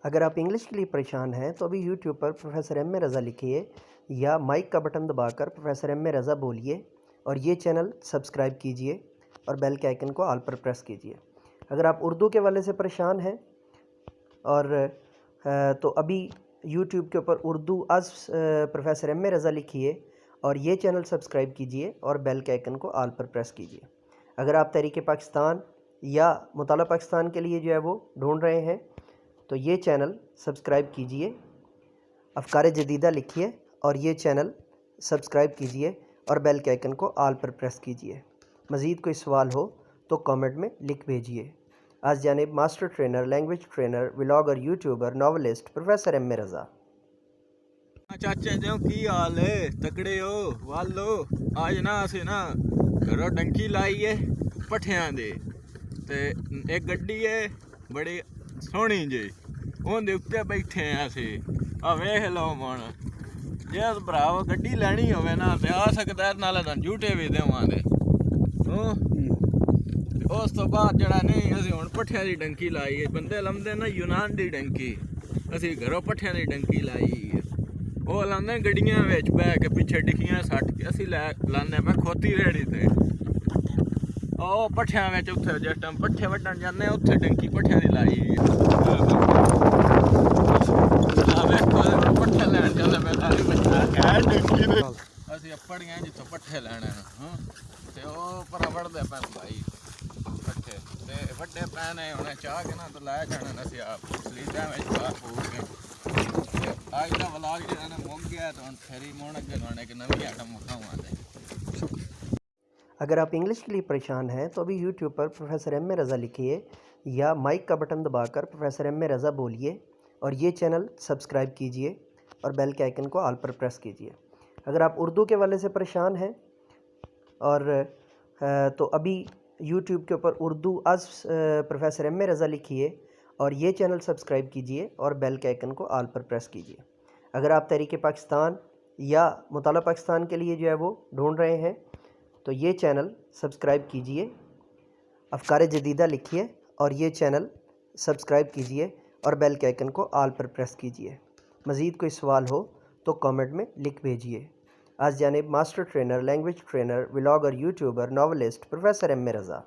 اگر آپ انگلش کے لیے پریشان ہیں تو ابھی YouTube per professor M A رضا لکھیے یا مائک کا بٹن دبا کر پروفیسر ایم اے رضا بولیے اور یہ چینل سبسکرائب کیجئے اور بیل کے آئیکن کو آل پر پریس کیجئے۔ اگر آپ اردو کے والے سے پریشان ہیں اور تو ابھی یوٹیوب کے اوپر اردو از پروفیسر ایم اے رضا لکھیے اور یہ چینل سبسکرائب کیجئے اور بیل کے آئیکن کو آل پر پریس کیجئے۔ اگر آپ تحریک پاکستان یا مطالعہ پاکستان کے لیے جو ہے وہ ڈھونڈ رہے ہیں تو یہ چینل سبسکرائب کیجئے، افکار جدیدہ لکھیے اور یہ چینل سبسکرائب کیجئے اور بیل کے آئیکن کو آل پر پریس کیجئے۔ مزید کوئی سوال ہو تو کامنٹ میں لکھ بھیجئے۔ آج جانب master trainer, language trainer, vlogger, YouTuber, novelist professor M A Raza. چاچے جو کی حال ہے؟ تکڑے ہو؟ والو آج نا اسے نا گھروں ڈنکی لائی ہے پٹھیاں دے تے ایک گڈی ہے بڑی سونی جی اون دے اتے بیٹھے ہیں اسی آ ویکھ لو من جس بھراو گڈی لینی ہوے نا تے آ سکدا ہے نالے نال جھوٹے بھی دیواں دے اس تو بعد جڑا نہیں اسی ہن پٹھیاں دی ڈنکی لائی ہے۔ بندے لمدے نا یونان دی ڈنکی، اسی گھروں پٹھیاں دی ڈنکی لائی ہے۔ وہ لاندے گڈیاں وچ بہ کے پیچھے ڈکیاں سٹ کے اسی لانے میں کھوتی ریڑی تے او پٹھیاں وچ اوتھے جس ٹائم پٹھے وڈن جاندے اوتھے ڈنکی پٹھیاں دی لائی پٹھے لین چلے میں ساری بچا ڈنکی دے اسی اپڑیاں جتوں پٹھے لینے ہاں تے او پر وڑدے پن بھائی پٹھے تے وڈے پینے ہونے چاہ کے نا تو لے جانے اسی آپ سلیڈاں وچ پا پھوڑ کے آج کا ولاگ جہاں نے مک گیا تو پھر مون اگے گانے ایک نوی آئٹم مکھاواں دے۔ اگر آپ انگلش کے لیے پریشان ہیں تو ابھی YouTube per professor M A رضا لکھیے یا مائک کا بٹن دبا کر پروفیسر ایم اے رضا بولیے اور یہ چینل سبسکرائب کیجئے اور بیل کے آئیکن کو آل پر پریس کیجئے۔ اگر آپ اردو کے والے سے پریشان ہیں اور تو ابھی یوٹیوب کے اوپر اردو از پروفیسر ایم اے رضا لکھیے اور یہ چینل سبسکرائب کیجئے اور بیل کے آئیکن کو آل پر پریس کیجئے۔ اگر آپ تحریک پاکستان یا مطالعہ پاکستان کے لیے جو ہے وہ ڈھونڈ رہے ہیں تو یہ چینل سبسکرائب کیجئے، افکار جدیدہ لکھیے اور یہ چینل سبسکرائب کیجئے اور بیل کے آئیکن کو آل پر پریس کیجئے۔ مزید کوئی سوال ہو تو کامنٹ میں لکھ بھیجئے۔ آج جانب master trainer, language trainer, vlogger, YouTuber, novelist professor M A Raza.